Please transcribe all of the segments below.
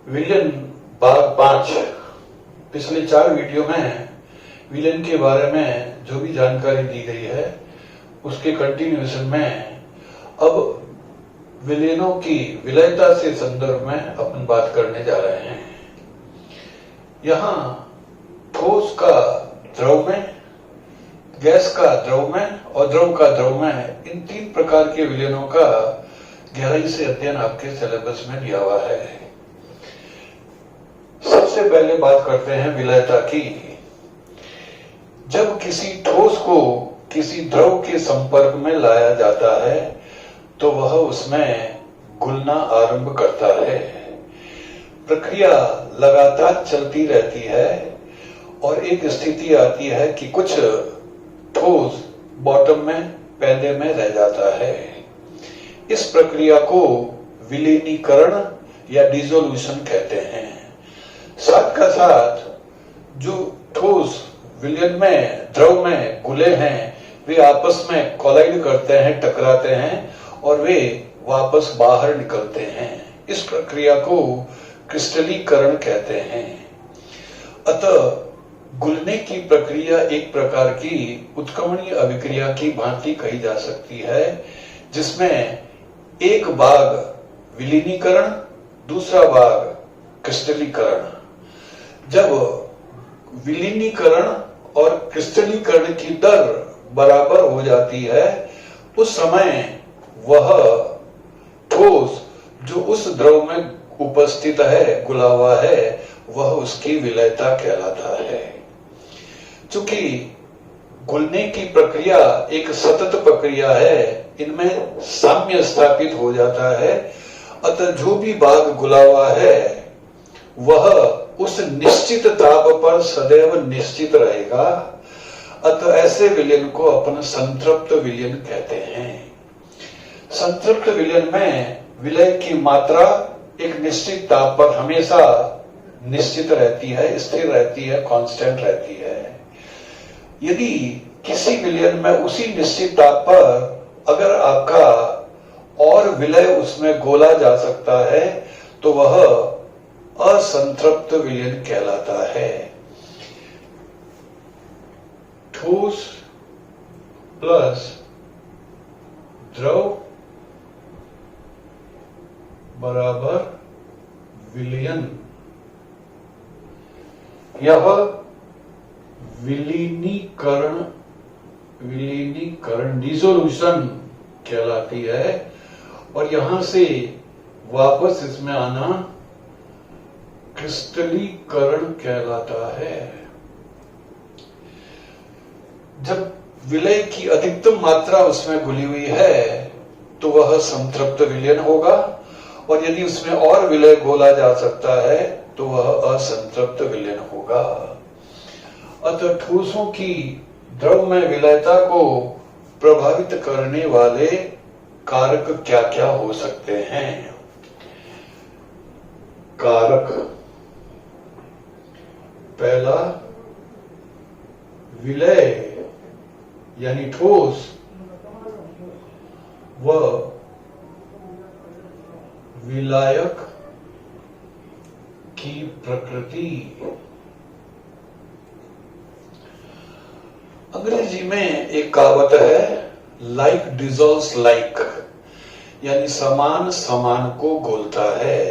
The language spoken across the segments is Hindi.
विलयन भाग 5। पिछले 4 वीडियो में विलयन के बारे में जो भी जानकारी दी गई है उसके कंटिन्यूएशन में अब विलयनों की विलयता से संदर्भ में अपन बात करने जा रहे हैं। यहाँ ठोस का द्रव में, गैस का द्रव में और द्रव का द्रव में, इन 3 प्रकार के विलयनों का गहराई से अध्ययन आपके सिलेबस में दिया हुआ है। सबसे पहले बात करते हैं विलयता की। जब किसी ठोस को किसी द्रव के संपर्क में लाया जाता है तो वह उसमें घुलना आरंभ करता है। प्रक्रिया लगातार चलती रहती है और एक स्थिति आती है कि कुछ ठोस बॉटम में, पैदे में रह जाता है। इस प्रक्रिया को विलीनीकरण या डिसोल्यूशन कहते हैं। साथ का साथ जो ठोस विलयन में, द्रव में घुले हैं, वे आपस में कोलाइड करते हैं, टकराते हैं और वे वापस बाहर निकलते हैं। इस प्रक्रिया को क्रिस्टलीकरण कहते हैं। अतः घुलने की प्रक्रिया एक प्रकार की उत्क्रमणीय अभिक्रिया की भांति कही जा सकती है, जिसमें एक भाग विलीनीकरण, दूसरा भाग क्रिस्टलीकरण। जब विलीनीकरण और क्रिस्टलीकरण की दर बराबर हो जाती है उस समय वह ठोस जो उस द्रव में उपस्थित है, घुला हुआ है, वह उसकी विलयता कहलाता है। चूंकि घुलने की प्रक्रिया एक सतत प्रक्रिया है, इनमें साम्य स्थापित हो जाता है, अतः जो भी भाग घुला हुआ है वह उस निश्चित ताप पर सदैव निश्चित रहेगा। अतः ऐसे विलयन को अपन संतृप्त विलयन कहते हैं। संतृप्त विलयन में विलय की मात्रा एक निश्चित ताप पर हमेशा निश्चित रहती है, स्थिर रहती है, कांस्टेंट रहती है। यदि किसी विलयन में उसी निश्चित ताप पर अगर आपका और विलय उसमें घोला जा सकता है तो वह असंतृप्त विलयन कहलाता है। ठोस प्लस द्रव बराबर विलयन, यह विलीनीकरण डिसोल्यूशन कहलाती है और यहां से वापस इसमें आना क्रिस्टलीकरण कहलाता है। जब विलय की अधिकतम मात्रा उसमें घुली हुई है तो वह संतृप्त विलयन होगा और यदि उसमें और विलय घोला जा सकता है तो वह असंतृप्त विलयन होगा। अतः ठोसों की द्रव में विलयता को प्रभावित करने वाले कारक क्या क्या हो सकते हैं? कारक, पहला विलय यानी ठोस व विलायक की प्रकृति। अंग्रेजी में एक कहावत है, लाइक डिसॉल्व्स लाइक, यानी समान समान को घोलता है।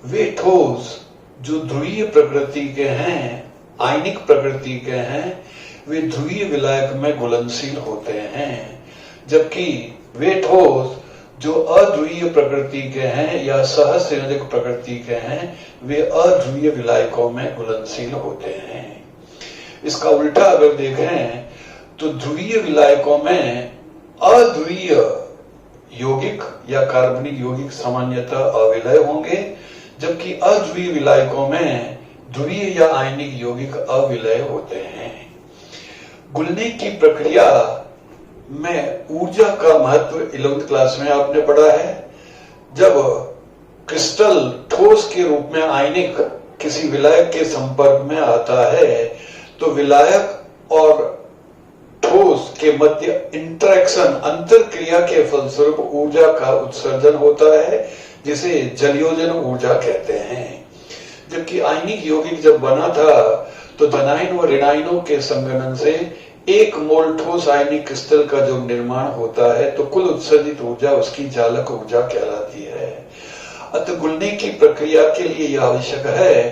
वे ठोस जो ध्रुवीय प्रकृति के हैं, आयनिक प्रकृति के हैं, वे ध्रुवीय विलायक में घुलनशील होते हैं, जबकि वे ठोस जो अध्रुवीय प्रकृति के हैं या सहसंयोजक प्रकृति के हैं, वे अध्रुवीय विलायकों में घुलनशील होते हैं। इसका उल्टा अगर देखें तो ध्रुवीय विलायकों में अध्रुवीय यौगिक या कार्बनिक यौगिक सामान्यतः अविलय होंगे, जबकि अध्रुवीय विलायकों में ध्रुवीय या आयनिक यौगिक अविलय होते हैं। घुलने की प्रक्रिया में ऊर्जा का महत्व 11वीं क्लास में आपने पढ़ा है। जब क्रिस्टल ठोस के रूप में आयनिक किसी विलायक के संपर्क में आता है तो विलायक और ठोस के मध्य इंटरेक्शन अंतर क्रिया के फलस्वरूप ऊर्जा का उत्सर्जन होता है, जिसे जलयोजन ऊर्जा कहते हैं। जबकि आयनिक यौगिक जब बना था तो धनायन व ऋणायनों के संगमन से 1 मोल ठोस आयनिक क्रिस्टल का जो निर्माण होता है तो कुल उत्सर्जित ऊर्जा उसकी जालक ऊर्जा कहलाती है। अतः घुलने की प्रक्रिया के लिए यह आवश्यक है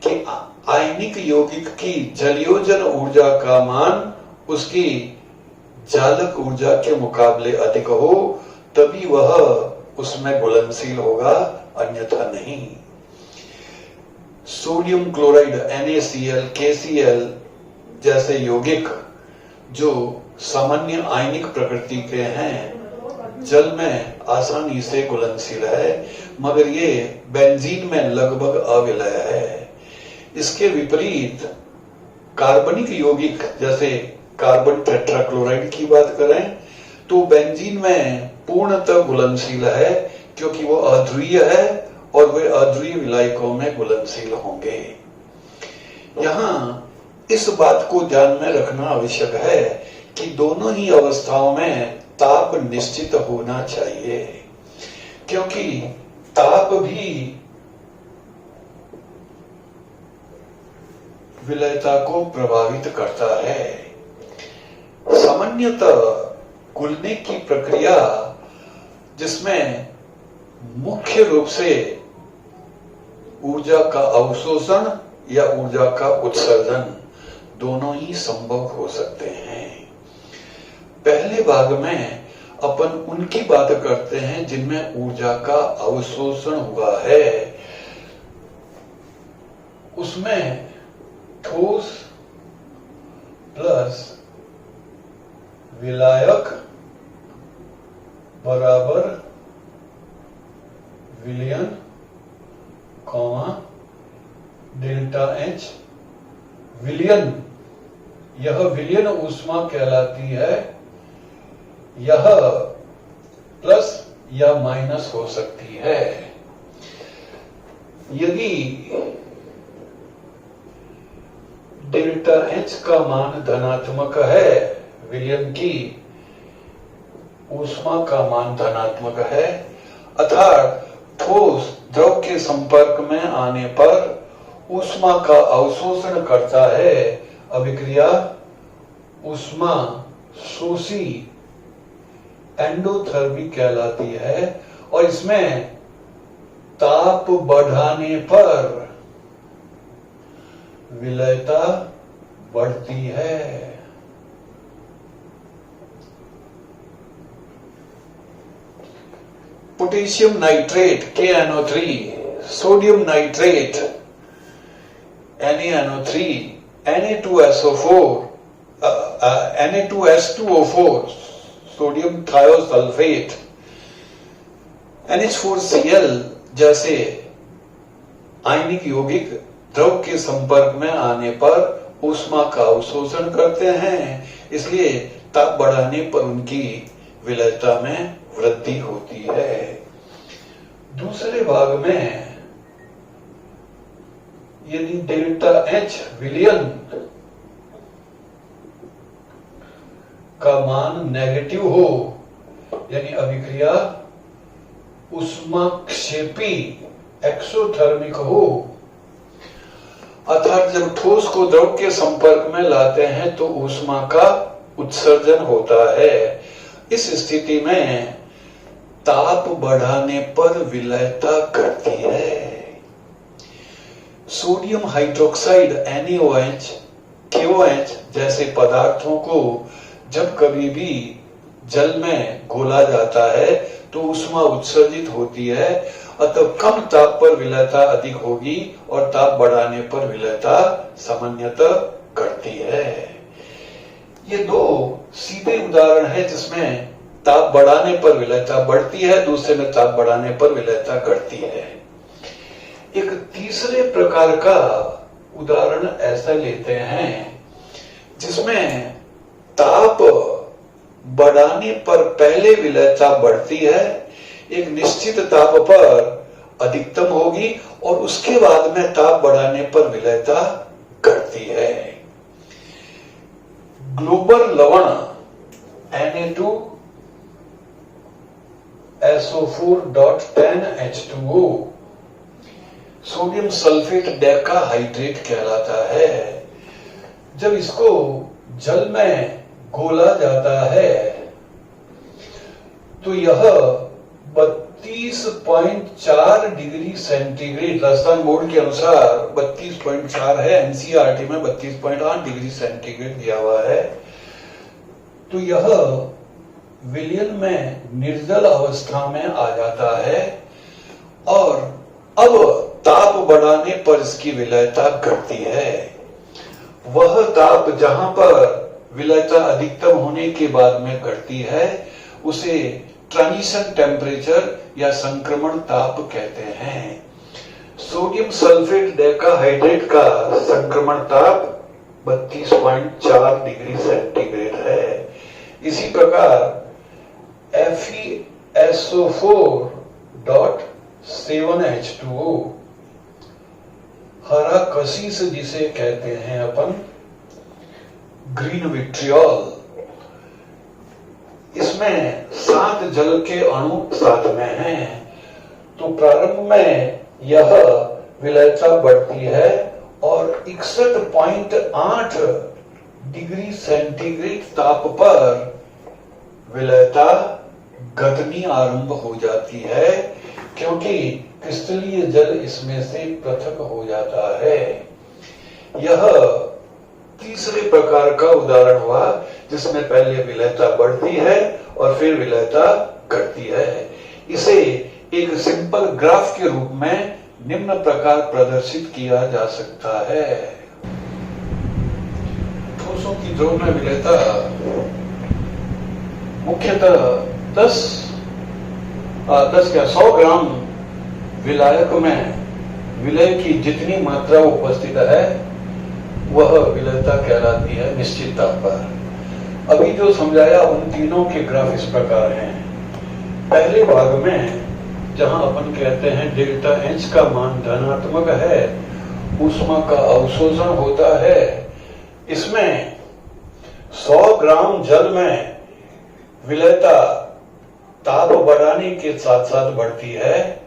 कि आयनिक यौगिक की जलयोजन ऊर्जा का मान उसकी जालक ऊर्जा के मुकाबले अधिक हो, तभी वह उसमें घुलनशील होगा, अन्यथा नहीं। सोडियम क्लोराइड NaCl, KCl जैसे यौगिक जो सामान्य आयनिक प्रकृति के हैं, जल में आसानी से घुलनशील है, मगर ये बेंजीन में लगभग अविलय है। इसके विपरीत कार्बनिक यौगिक जैसे कार्बन टेट्राक्लोराइड की बात करें तो बेंजीन में पूर्णतः घुलनशील है, क्योंकि वो अध्रुवीय है और वे अध्रुवीय विलायकों में घुलनशील होंगे। यहाँ इस बात को ध्यान में रखना आवश्यक है कि दोनों ही अवस्थाओं में ताप निश्चित होना चाहिए, क्योंकि ताप भी विलयता को प्रभावित करता है। सामान्यतः घुलने की प्रक्रिया जिसमें मुख्य रूप से ऊर्जा का अवशोषण या ऊर्जा का उत्सर्जन दोनों ही संभव हो सकते हैं। पहले भाग में अपन उनकी बात करते हैं जिनमें ऊर्जा का अवशोषण हुआ है। उसमें ठोस प्लस विलायक बराबर विलयन डेल्टा H। विलयन, यह विलयन ऊष्मा कहलाती है। यह प्लस या माइनस हो सकती है। यदि डेल्टा H का मान धनात्मक है, विलयन की ऊष्मा का मान धनात्मक है, अर्थात ठोस द्रव के संपर्क में आने पर ऊष्मा का अवशोषण करता है, अभिक्रिया ऊष्मा शोषी एंडोथर्मी कहलाती है, और इसमें ताप बढ़ाने पर विलयता बढ़ती है। Potassium nitrate KNO3, sodium nitrate NaNO3, Na2SO4, Na2S2O4, sodium thiosulphate, NH4Cl जैसे आयनिक यौगिक द्रव के संपर्क में आने पर ऊष्मा का अवशोषण करते हैं, इसलिए ताप बढ़ाने पर उनकी विलयता में वृद्धि होती है। दूसरे भाग में यदि डेल्टा H विलयन का मान नेगेटिव हो, यानी अभिक्रिया ऊष्माक्षेपी एक्सोथर्मिक हो, अर्थात जब ठोस को द्रव के संपर्क में लाते हैं तो ऊष्मा का उत्सर्जन होता है। इस स्थिति में ताप बढ़ाने पर विलयता घटती है। सोडियम हाइड्रोक्साइड NaOH, KOH जैसे पदार्थों को जब कभी भी जल में घोला जाता है तो ऊष्मा उत्सर्जित होती है, अतः कम ताप पर विलयता अधिक होगी और ताप बढ़ाने पर विलयता सामान्यतः घटती है। ये दो सीधे उदाहरण है जिसमें ताप बढ़ाने पर विलयता बढ़ती है, दूसरे में ताप बढ़ाने पर विलयता घटती है। एक तीसरे प्रकार का उदाहरण ऐसा लेते हैं जिसमें ताप बढ़ाने पर पहले विलयता बढ़ती है, एक निश्चित ताप पर अधिकतम होगी और उसके बाद में ताप बढ़ाने पर विलयता घटती है। ग्लोबल लवण Na2SO4.10H2O सोडियम सल्फेट डेकाहाइड्रेट कहलाता है। जब इसको जल में घोला जाता है तो यह 32.4 डिग्री सेंटीग्रेड, राजस्थान बोर्ड के अनुसार 32.4 है, एनसीईआरटी में 32.8 डिग्री सेंटीग्रेड दिया हुआ है। तो यह विलयन में निर्जल अवस्था में आ जाता है और अब ताप बढ़ाने पर इसकी विलयता घटती है। वह ताप जहां पर विलयता अधिकतम होने के बाद में घटती है उसे ट्रांजिशन टेम्परेचर या संक्रमण ताप कहते हैं। सोडियम सल्फेट डेकाहाइड्रेट का संक्रमण ताप 32.4 डिग्री सेंटीग्रेड है। इसी प्रकार FeSO4.7H2O हरा कसीस जिसे कहते हैं अपन, ग्रीन विट्रियोल, इसमें 7 जल के अणु साथ में हैं। तो प्रारंभ में यह विलयता बढ़ती है और 61.8 डिग्री सेंटीग्रेड ताप पर विलयता घटनी आरंभ हो जाती है, क्योंकि क्रिस्टलीय जल इसमें से पृथक हो जाता है। यह तीसरे प्रकार का उदाहरण हुआ जिसमें पहले विलयता बढ़ती है और फिर विलयता घटती है। इसे एक सिंपल ग्राफ के रूप में निम्न प्रकार प्रदर्शित किया जा सकता है। ठोसों की द्रव में विलयता मुख्यतः 100 ग्राम विलायक में विलय की जितनी मात्रा उपस्थित है वह विलयता कहलाती है निश्चित ताप पर। अभी जो समझाया उन तीनों के ग्राफ इस प्रकार हैं। पहले भाग में जहां अपन कहते हैं डेल्टा एच का मान धनात्मक है, ऊष्मा का अवशोषण होता है। इसमें 100 ग्राम जल में विलयता ताप बढ़ाने के साथ साथ बढ़ती है।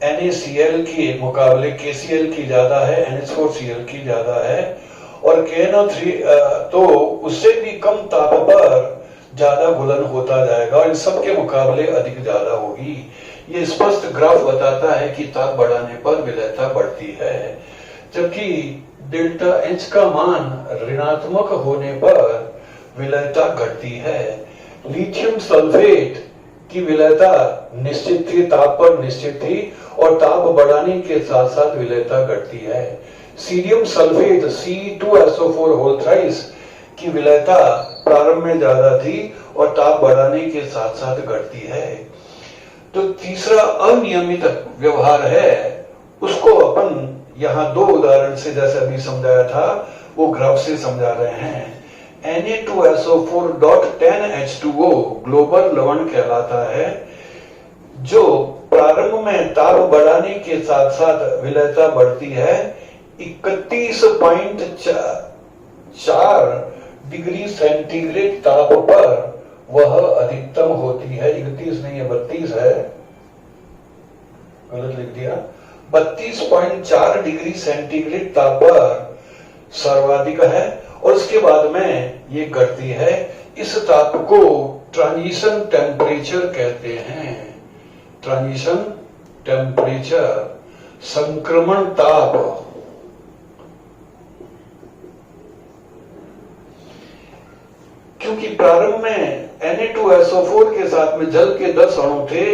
NaCl के मुकाबले KCl की ज्यादा है, NH4Cl की ज्यादा है और KNO3 तो उससे भी कम ताप पर ज्यादा घुलन होता जाएगा और इन सब के मुकाबले अधिक ज्यादा होगी। ये स्पष्ट ग्राफ बताता है कि ताप बढ़ाने पर विलयता बढ़ती है, जबकि डेल्टा एच का मान ऋणात्मक होने पर विलयता घटती है। लिथियम सल्फेट की विलयता निश्चित थी, ताप पर निश्चित थी और ताप बढ़ाने के साथ साथ विलयता घटती है। सीरियम सल्फेट Ce2SO4 की विलयता प्रारंभ में ज्यादा थी और ताप बढ़ाने के साथ साथ घटती है। तो तीसरा अनियमित व्यवहार है, उसको अपन यहाँ 2 उदाहरण से जैसे अभी समझाया था वो ग्राफ से समझा रहे हैं। Na2SO4.10H2O ग्लोबल लवण कहलाता है, जो प्रारंभ में ताप बढ़ाने के साथ साथ विलयता बढ़ती है। 31.4 डिग्री सेंटीग्रेड ताप पर वह अधिकतम होती है। 31 नहीं है, 32 है, गलत लिख दिया। 32.4 डिग्री सेंटीग्रेड ताप पर सर्वाधिक है और उसके बाद में ये घटती है। इस ताप को ट्रांजिशन टेम्परेचर कहते हैं। ट्रांजिशन टेम्परेचर, संक्रमण ताप। क्योंकि प्रारंभ में Na2SO4 के साथ में जल के 10 अणु थे,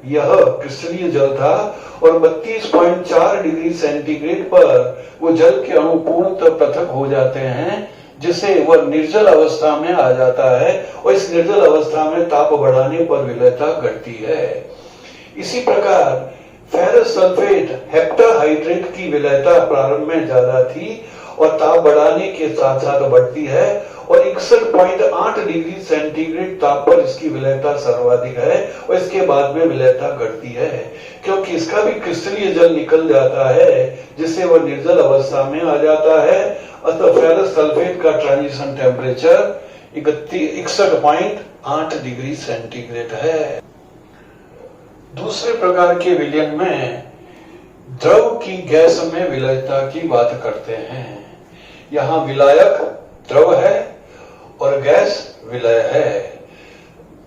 यह क्रिस्टलीय जल था और 32.4 डिग्री सेंटीग्रेड पर वो जल के अणु पूर्णतः पृथक हो जाते हैं, जिससे वह निर्जल अवस्था में आ जाता है और इस निर्जल अवस्था में ताप बढ़ाने पर विलयता घटती है। इसी प्रकार फेरस सल्फेट हेप्टाहाइड्रेट की विलयता प्रारंभ में ज्यादा थी और ताप बढ़ाने के साथ साथ बढ़ती है और 61.8 डिग्री सेंटीग्रेड ताप पर इसकी विलयता सर्वाधिक है और इसके बाद में विलयता घटती है, क्योंकि इसका भी क्रिस्टलीय जल निकल जाता है जिससे वह निर्जल अवस्था में आ जाता है। अतः फेरस सल्फेट का ट्रांजिशन टेम्परेचर 61.8 डिग्री सेंटीग्रेड है। दूसरे प्रकार के विलयन में द्रव की गैस में विलयता की बात करते हैं। यहां विलायक द्रव है और गैस विलय है।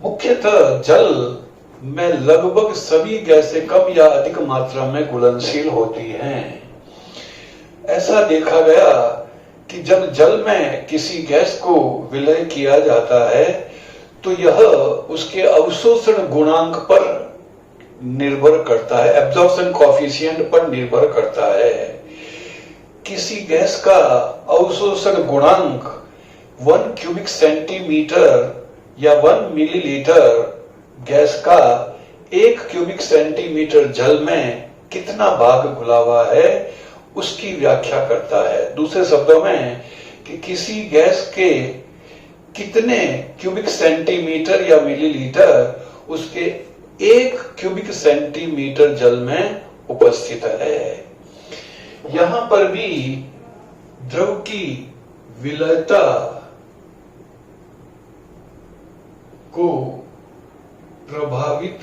मुख्यतः जल में लगभग सभी गैसें कम या अधिक मात्रा में घुलनशील होती हैं। ऐसा देखा गया कि जब जल में किसी गैस को विलय किया जाता है तो यह उसके अवशोषण गुणांक पर निर्भर करता है, एब्जॉर्प्शन कोएफिशिएंट पर निर्भर करता है। किसी गैस का अवशोषण गुणांक 1 क्यूबिक सेंटीमीटर या 1 मिलीलीटर गैस का 1 क्यूबिक सेंटीमीटर जल में कितना भाग घुला हुआ है उसकी व्याख्या करता है। दूसरे शब्दों में कि किसी गैस के कितने क्यूबिक सेंटीमीटर या मिलीलीटर उसके 1 क्यूबिक सेंटीमीटर जल में उपस्थित है। यहां पर भी द्रव की विलयता को प्रभावित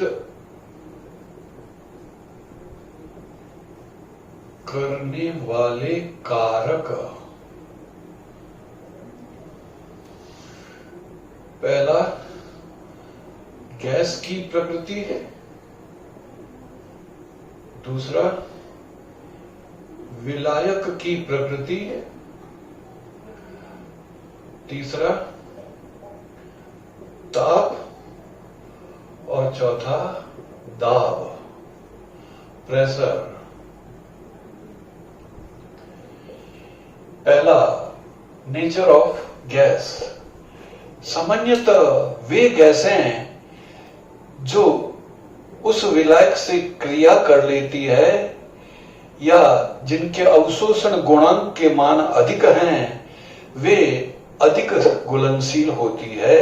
करने वाले कारक, पहला गैस की प्रकृति, दूसरा विलायक की प्रकृति, तीसरा ताप और चौथा दाब, प्रेशर। पहला, नेचर ऑफ गैस। सामान्यतः वे गैसें जो उस विलायक से क्रिया कर लेती है या जिनके अवशोषण गुणांक के मान अधिक हैं वे अधिक घुलनशील होती है,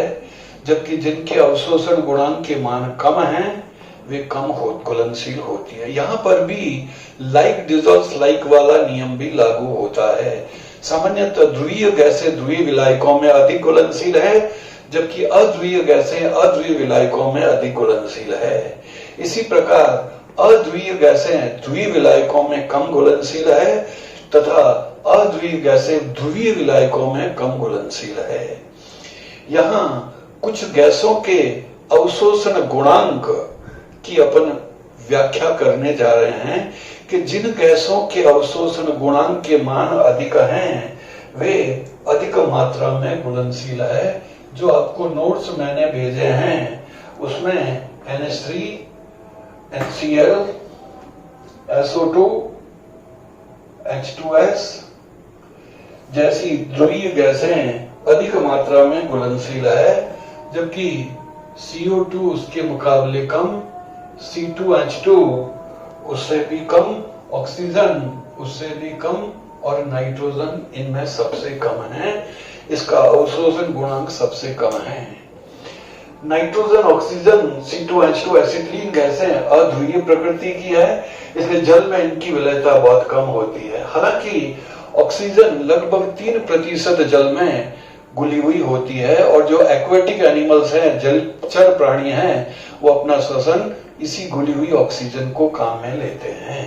जबकि जिनके अवशोषण गुणांक के मान कम हैं वे कम घुलनशील होती है। यहां पर भी लाइक डिसॉल्व्स लाइक वाला नियम भी लागू होता है। सामान्यतः ध्रुवीय गैसें ध्रुवीय विलायकों में अधिक घुलनशील है, जबकि अध्रुवीय गैसें अध्रुवीय विलायकों में अधिक घुलनशील है। इसी प्रकार अध्रुवीय गैसें ध्रुवीय विलायकों में कम घुलनशील है तथा अध्रुवीय गैसें ध्रुवीय विलायकों में कम घुलनशील है। यहाँ कुछ गैसों के अवशोषण गुणांक की अपन व्याख्या करने जा रहे हैं कि जिन गैसों के अवशोषण गुणांक के मान अधिक हैं वे अधिक मात्रा में घुलनशील है। जो आपको नोट्स मैंने भेजे हैं उसमें NH3, HCl, SO2, H2S जैसी ध्रुवीय गैसें अधिक मात्रा में घुलनशील है, जबकि CO2 उसके मुकाबले कम, C2H2 उससे भी कम, ऑक्सीजन उससे भी कम और नाइट्रोजन इनमें सबसे कम है। इसका अवशोषण गुणांक सबसे कम है। नाइट्रोजन, ऑक्सीजन, C2H2 एसिटिलीन गैसें अध्रुवीय प्रकृति की है, इसलिए जल में इनकी विलयता बहुत कम होती है। हालांकि ऑक्सीजन लगभग 3% जल में घुली हुई होती है और जो एक्वेटिक एनिमल्स हैं, जलचर प्राणी हैं, वो अपना श्वसन इसी घुली हुई ऑक्सीजन को काम में लेते हैं।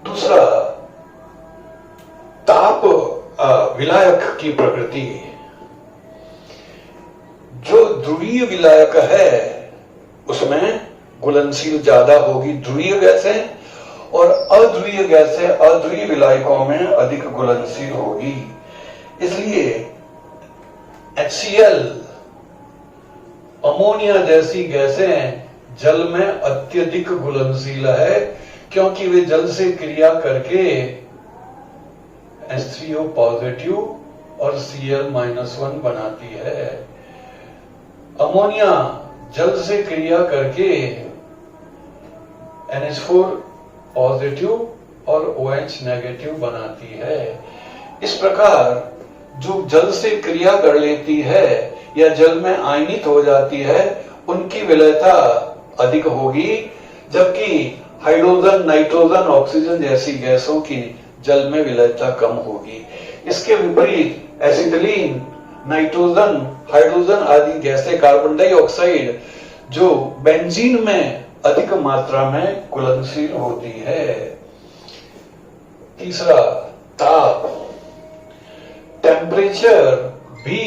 दूसरा, ताप विलायक की प्रकृति। जो ध्रुवीय विलायक है उसमें घुलनशील ज्यादा होगी ध्रुवीय गैसें, और अध्रुवीय गैसें अध्रुवीय विलायकों में अधिक घुलनशील होगी। इसलिए HCl, अमोनिया जैसी गैसें जल में अत्यधिक घुलनशील है, क्योंकि वे जल से क्रिया करके H3O पॉजिटिव और Cl-1 बनाती है। अमोनिया जल से क्रिया करके NH4 पॉजिटिव और OH नेगेटिव बनाती है। इस प्रकार जो जल से क्रिया कर लेती है या जल में आयनित हो जाती है उनकी विलयता अधिक होगी, जबकि हाइड्रोजन, नाइट्रोजन, ऑक्सीजन जैसी गैसों की जल में विलयता कम होगी। इसके विपरीत एसिटिलीन, नाइट्रोजन, हाइड्रोजन आदि गैसें, कार्बन डाइऑक्साइड जो बेंजीन में अधिक मात्रा में घुलनशील होती है। तीसरा, ताप। टेम्परेचर भी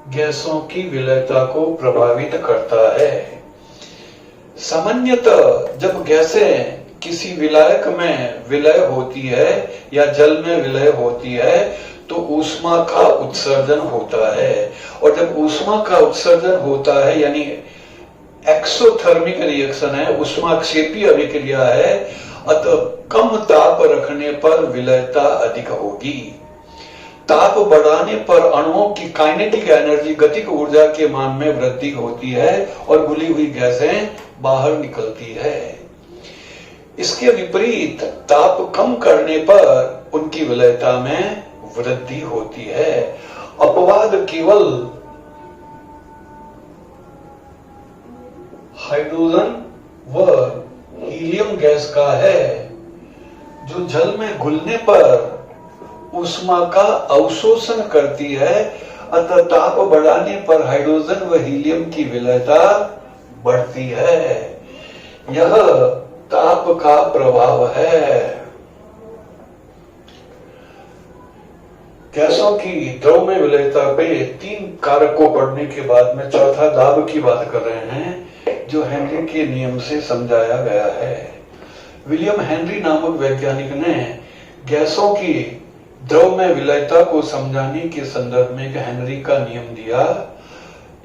गैसों की विलयता को प्रभावित करता है। सामान्यतः जब गैसें किसी विलायक में विलय होती है या जल में विलय होती है तो ऊष्मा का उत्सर्जन होता है, और जब ऊष्मा का उत्सर्जन होता है यानी एक्सोथर्मिक रिएक्शन है, ऊष्माक्षेपी अभिक्रिया है, अतः कम ताप रखने पर विलयता अधिक होगी। ताप बढ़ाने पर अणुओं की काइनेटिक एनर्जी, गतिक ऊर्जा के मान में वृद्धि होती है और घुली हुई गैसें बाहर निकलती है। इसके विपरीत ताप कम करने पर उनकी विलयता में वृद्धि होती है। अपवाद केवल हाइड्रोजन व हीलियम गैस का है, जो जल में घुलने पर ऊष्मा का अवशोषण करती है, अतः ताप बढ़ाने पर हाइड्रोजन व हीलियम की विलयता बढ़ती है। यह ताप का प्रभाव है। गैसों की द्रव में विलयता पे 3 कारक को पढ़ने के बाद में चौथा दाब की बात कर रहे हैं, जो हेनरी के नियम से समझाया गया है। विलियम हेनरी नामक वैज्ञानिक ने गैसों की द्रव में विलयता को समझाने के संदर्भ में एक हेनरी का नियम दिया,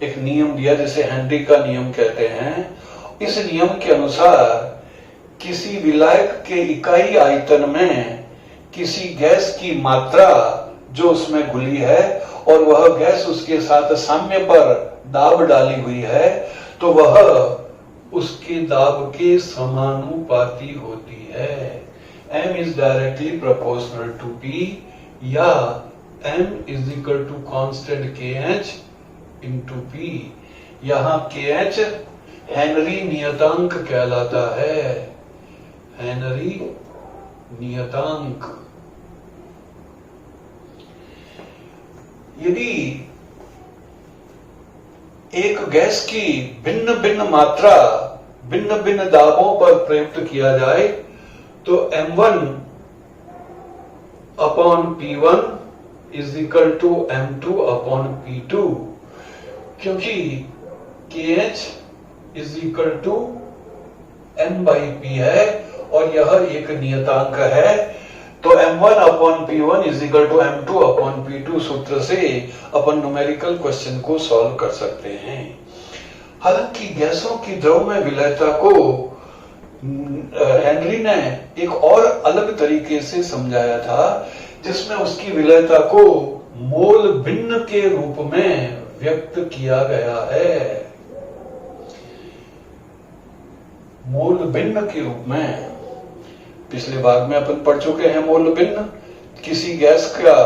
एक नियम दिया जिसे हेनरी का नियम कहते हैं। इस नियम के अनुसार किसी विलायक के इकाई आयतन में किसी गैस की मात्रा जो उसमें घुली है और वह गैस उसके साथ साम्य पर दाब डाली हुई है, तो वह उसके दाब के समानुपाती होती है। M is directly proportional to P या M is equal to constant KH into P। यहाँ KH हेनरी नियतांक कहलाता है। हेनरी नियतांक। यदि एक गैस की भिन्न भिन्न मात्रा भिन्न भिन्न दाबों पर प्रयुक्त किया जाए तो M1 upon P1 is equal to M2 upon P2, क्योंकि KH is equal to M by P है और यह एक नियतांक है। तो M1 upon P1 is equal to M2 upon P2 सूत्र से अपन न्यूमेरिकल क्वेश्चन को सॉल्व कर सकते हैं। हालांकि गैसों की द्रव में विलयता को हेनरी ने एक और अलग तरीके से समझाया था, जिसमें उसकी विलयता को मोल भिन्न के रूप में व्यक्त किया गया है। मोल भिन्न के रूप में पिछले भाग में अपन पढ़ चुके हैं। मोल भिन्न, किसी गैस का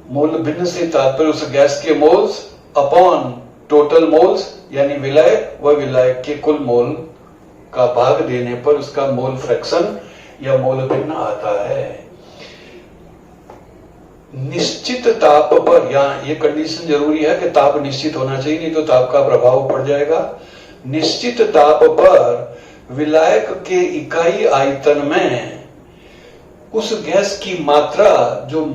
मोल भिन्न से तात्पर्य उस गैस के मोल्स अपॉन टोटल मोल्स यानी विलय व विलायक के कुल मोल का भाग देने पर उसका मोल फ्रैक्शन या मोल भिन्न आता है। निश्चित ताप पर, यहां ये कंडीशन जरूरी है कि ताप निश्चित होना चाहिए, नहीं तो ताप का प्रभाव पड़ जाएगा। निश्चित ताप पर विलायक के इकाई आयतन में उस गैस की मात्रा जो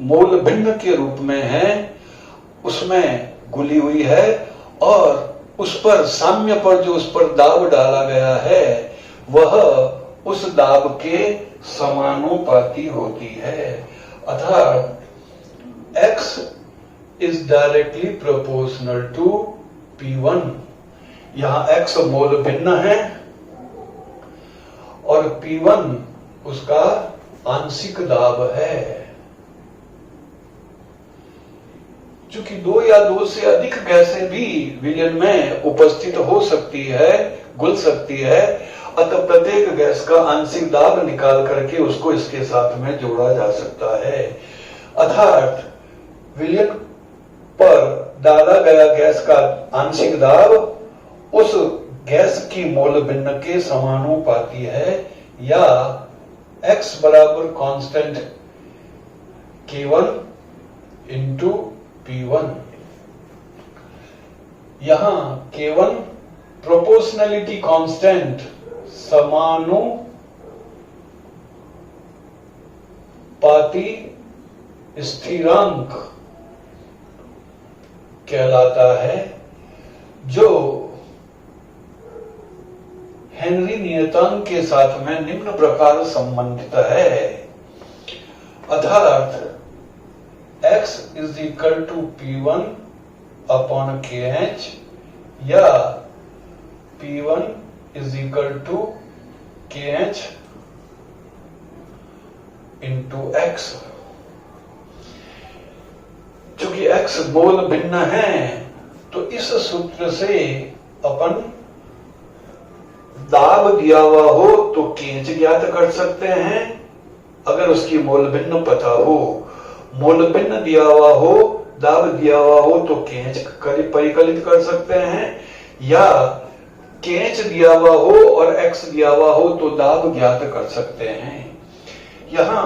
मोल भिन्न के रूप में है उसमें घुली हुई है और उस पर साम्य पर जो उस पर दाब डाला गया है वह उस दाब के समानुपाती होती है। अर्थात X is directly proportional to P1। यहां X मोल भिन्न है और P1 उसका आंशिक दाब है। चूंकि 2 या 2 से अधिक गैसें भी विलयन में उपस्थित हो सकती है, घुल सकती है, अतः प्रत्येक गैस का आंशिक दाब निकाल करके उसको इसके साथ में जोड़ा जा सकता है। अर्थात विलयन पर डाला गया गैस का आंशिक दाब उस गैस की मोल भिन्न के समानुपाती है या x बराबर कांस्टेंट K1 इंटू P1। यहां K1 प्रोपोर्शनलिटी कांस्टेंट समानुपाती स्थिरांक कहलाता है, जो हेनरी नियतांक के साथ में निम्न प्रकार संबंधित है। अर्थात x is equal to P1 upon KH या P1 is equal to KH into x। चूंकि x मोल भिन्न है तो इस सूत्र से अपन दाब दिया हुआ हो तो केंच ज्ञात कर सकते हैं, अगर उसकी मोल भिन्न पता हो। मोल भिन्न दिया हुआ हो, दाब दिया हुआ हो तो केंच परिकलित कर सकते हैं, या केंच दिया हुआ हो और x दिया हुआ हो तो दाब ज्ञात कर सकते हैं। यहां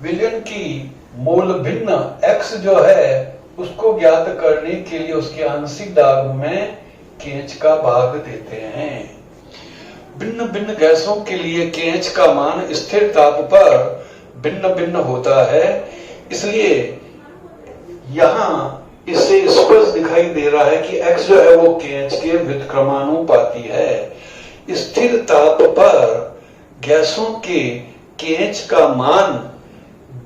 विलयन की मोल भिन्न x जो है उसको ज्ञात करने के लिए उसके आंशिक दाब में केंच का भाग देते हैं। भिन्न भिन्न गैसों के लिए केंच का मान स्थिर ताप पर भिन्न भिन्न होता है, इसलिए यहां इससे स्पष्ट दिखाई दे रहा है कि x जो है वो केंच के व्युत्क्रमानुपाती है। स्थिर ताप पर गैसों के केंच का मान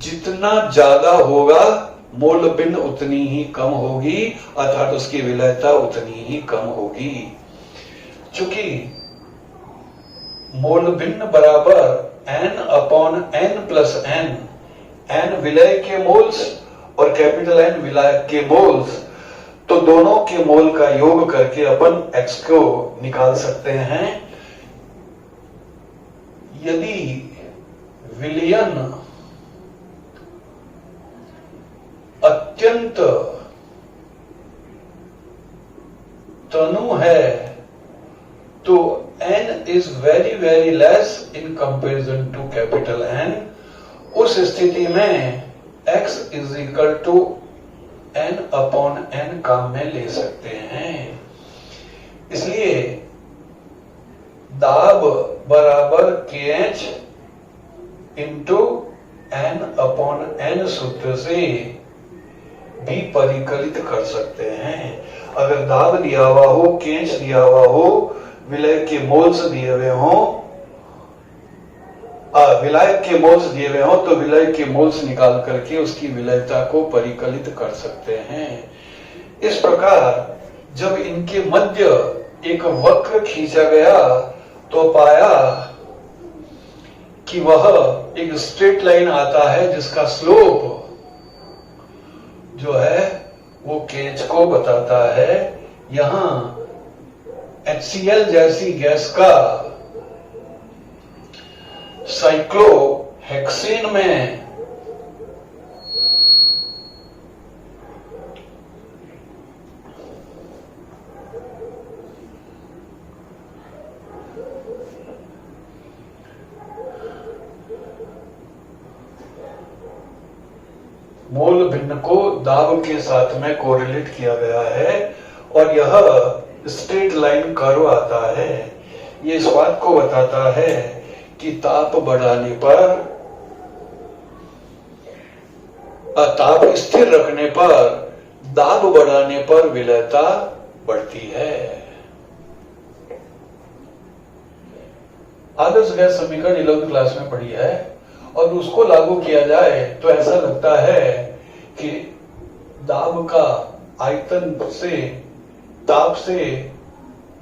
जितना ज्यादा होगा मोल भिन्न उतनी ही कम होगी, अर्थात उसकी विलयता उतनी ही कम होगी। चूंकि मोल भिन्न बराबर n upon n plus n, n विलय के मोल्स और कैपिटल N विलय के मोल्स, तो दोनों के मोल का योग करके अपन x को निकाल सकते हैं। यदि विलयन अत्यंत तनु है तो n is very very less in comparison to capital N। उस स्थिति में x is equal to n upon n काम में ले सकते हैं। इसलिए दाब बराबर KH into n upon n सूत्र से भी परिकलित कर सकते हैं। अगर दाब दिया हुआ हो, केंच दिया हुआ हो, विलय के मोल्स दिए हुए हो, विलय के मोल्स दिए हुए हो तो विलय के मोल्स निकाल करके उसकी विलयता को परिकलित कर सकते हैं। इस प्रकार जब इनके मध्य एक वक्र खींचा गया तो पाया कि वह एक स्ट्रेट लाइन आता है जिसका स्लोप जो है वो केंच को बताता है। यहां HCl जैसी गैस का साइक्लोहेक्सेन में मोल भिन्न को दाब के साथ में कोरिलेट किया गया है और यह स्ट्रेट लाइन कर्व आता है। ये इस बात को बताता है कि ताप बढ़ाने पर, ताप स्थिर रखने पर, दाब बढ़ाने पर विलयता बढ़ती है। आदर्श गैस समीकरण 11वीं क्लास में पढ़ी है और उसको लागू किया जाए तो ऐसा लगता है कि दाब का आयतन से, ताप से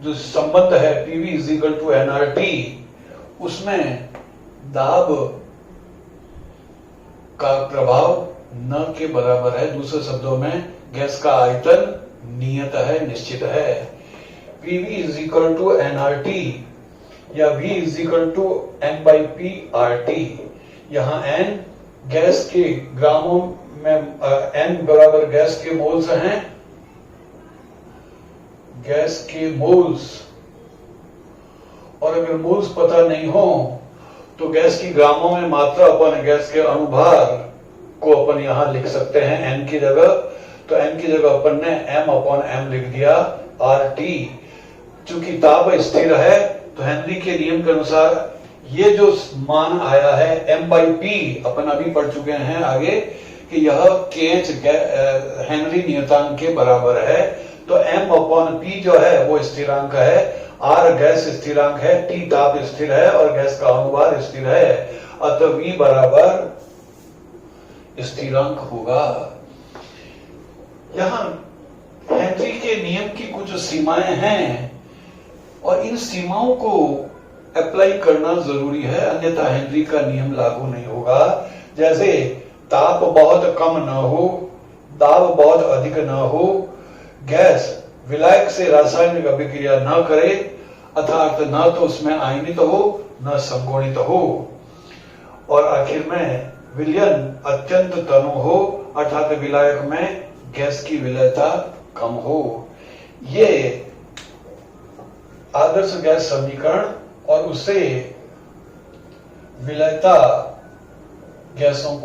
जो संबंध है PV is equal to nRT, उसमें दाब का प्रभाव न के बराबर है। दूसरे शब्दों में गैस का आयतन नियत है, निश्चित है। PV is equal to nRT या V is equal to n/p RT। यहाँ n गैस के ग्रामों में n बराबर गैस के मोल्स हैं, गैस के मोल्स, और अगर मोल्स पता नहीं हो तो गैस की ग्रामों में मात्रा अपन गैस के अणुभार को अपन यहां लिख सकते हैं n की जगह। तो n की जगह अपन ने m/m लिख दिया RT। चूंकि ताप स्थिर है तो हेनरी के नियम के अनुसार ये जो मान आया है m/p, अपन अभी पढ़ चुके हैं आगे कि यह kh हेनरी नियतांक के बराबर है। तो m/p जो है वो स्थिरांक है, r गैस स्थिरांक है, t ताप स्थिर है और गैस का अणुभार स्थिर है, अतः v बराबर स्थिरांक होगा। यहां हेनरी के नियम की कुछ सीमाएं हैं और इन सीमाओं को अप्लाई करना जरूरी है, अन्यथा हेनरी का नियम लागू नहीं होगा। जैसे ताप बहुत कम न हो, दाब बहुत अधिक न हो, गैस विलायक से रासायनिक अभिक्रिया न करे, अर्थात न तो उसमें आयनित हो न संगोणित हो, और आखिर में विलयन अत्यंत तनु हो, अर्थात विलायक में गैस की विलयता कम हो। ये आदर्श गैस समीकरण और उसे विलयता गैसों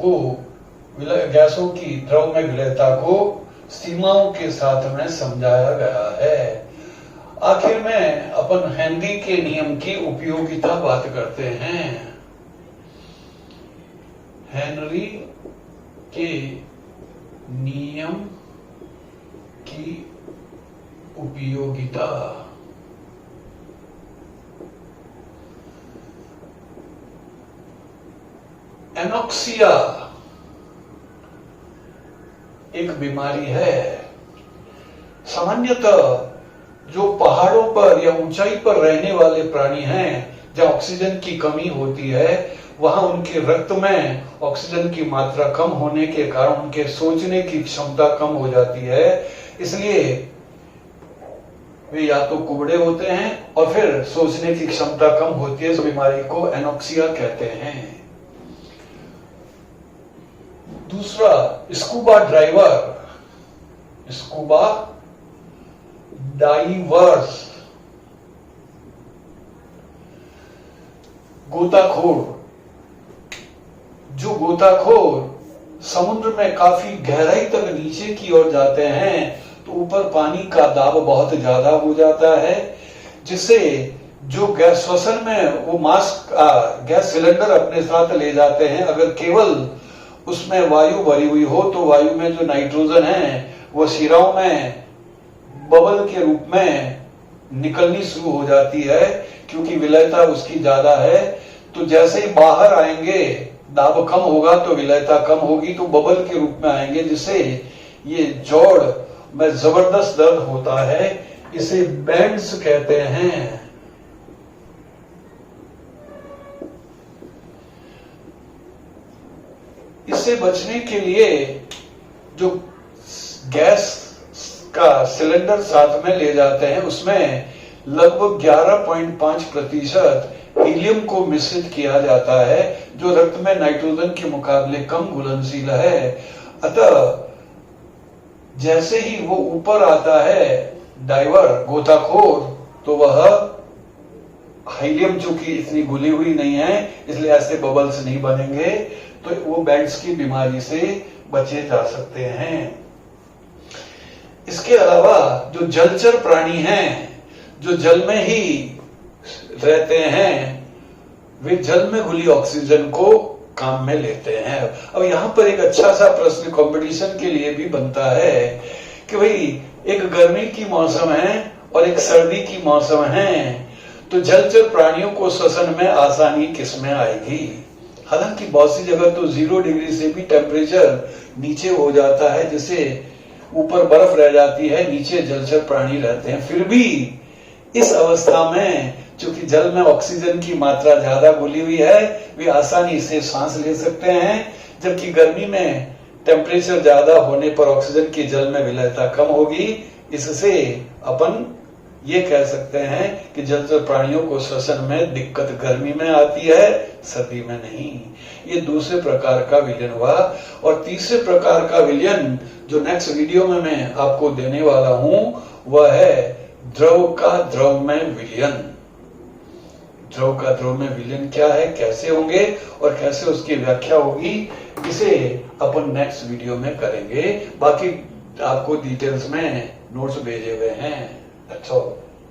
की द्रव में विलयता को सीमाओं के साथ में समझाया गया है। आखिर में अपन हेनरी के नियम की उपयोगिता बात करते हैं। हेनरी के नियम की उपयोगिता। एनोक्सिया एक बीमारी है। सामान्यतः जो पहाड़ों पर या ऊंचाई पर रहने वाले प्राणी हैं, जहां ऑक्सीजन की कमी होती है, वहां उनके रक्त में ऑक्सीजन की मात्रा कम होने के कारण उनके सोचने की क्षमता कम हो जाती है। इसलिए वे या तो कुबड़े होते हैं और फिर सोचने की क्षमता कम होती है। इस बीमारी को एनोक्सिया कहते हैं। दूसरा, स्कूबा डाइवर्स, गोताखोर। जो गोताखोर समुद्र में काफी गहराई तक नीचे की ओर जाते हैं तो ऊपर पानी का दाब बहुत ज्यादा हो जाता है, जिससे जो गैस श्वसन में वो मास्क गैस सिलेंडर अपने साथ ले जाते हैं, अगर केवल उसमें वायु भरी हुई हो तो वायु में जो नाइट्रोजन है वो शिराओं में बबल के रूप में निकलनी शुरू हो जाती है, क्योंकि विलयता उसकी ज्यादा है। तो जैसे ही बाहर आएंगे दाब कम होगा तो विलयता कम होगी, तो बबल के रूप में आएंगे, जिससे ये जोड़ में जबरदस्त दर्द होता है। इसे बैंड्स कहते हैं। इससे बचने के लिए जो गैस का सिलेंडर साथ में ले जाते हैं उसमें लगभग 11.5% हीलियम को मिश्रित किया जाता है, जो रक्त में नाइट्रोजन के मुकाबले कम घुलनशील है। अतः जैसे ही वो ऊपर आता है डाइवर गोताखोर, तो वह हीलियम चूंकि इतनी घुली हुई नहीं है इसलिए ऐसे बबल्स नहीं बनेंगे, तो वो बैंड्स की बीमारी से बचे जा सकते हैं। इसके अलावा जो जलचर प्राणी हैं, जो जल में ही रहते हैं, वे जल में घुली ऑक्सीजन को काम में लेते हैं। अब यहां पर एक अच्छा सा प्रश्न कंपटीशन के लिए भी बनता है कि भाई एक गर्मी की मौसम है और एक सर्दी की मौसम है, तो जलचर प्राणियों को श्वसन में आसानी किसमें आएगी? हालांकि बहुत सी जगह तो 0 डिग्री से भी टेम्परेचर नीचे हो जाता है, जिससे ऊपर बर्फ रह जाती है, नीचे जलचर प्राणी रहते हैं। फिर भी इस अवस्था में चूंकि जल में ऑक्सीजन की मात्रा ज्यादा घुली हुई है, वे आसानी से सांस ले सकते हैं, जबकि गर्मी में टेम्परेचर ज्यादा होने पर ऑक्सीजन की जल में विलयता कम होगी, इससे अपन ये कह सकते हैं कि जलचर प्राणियों को श्वसन में दिक्कत गर्मी में आती है, सर्दी में नहीं। ये दूसरे प्रकार का विलयन हुआ। और तीसरे प्रकार का विलयन जो नेक्स्ट वीडियो में मैं आपको देने वाला हूं, वह है द्रव का द्रव में विलयन। द्रव का द्रव में विलयन क्या है, कैसे होंगे और कैसे उसकी व्याख्या होगी, इसे अपन नेक्स्ट वीडियो में करेंगे। बाकी आपको डिटेल्स में नोट्स भेजे हुए हैं। अच्छा।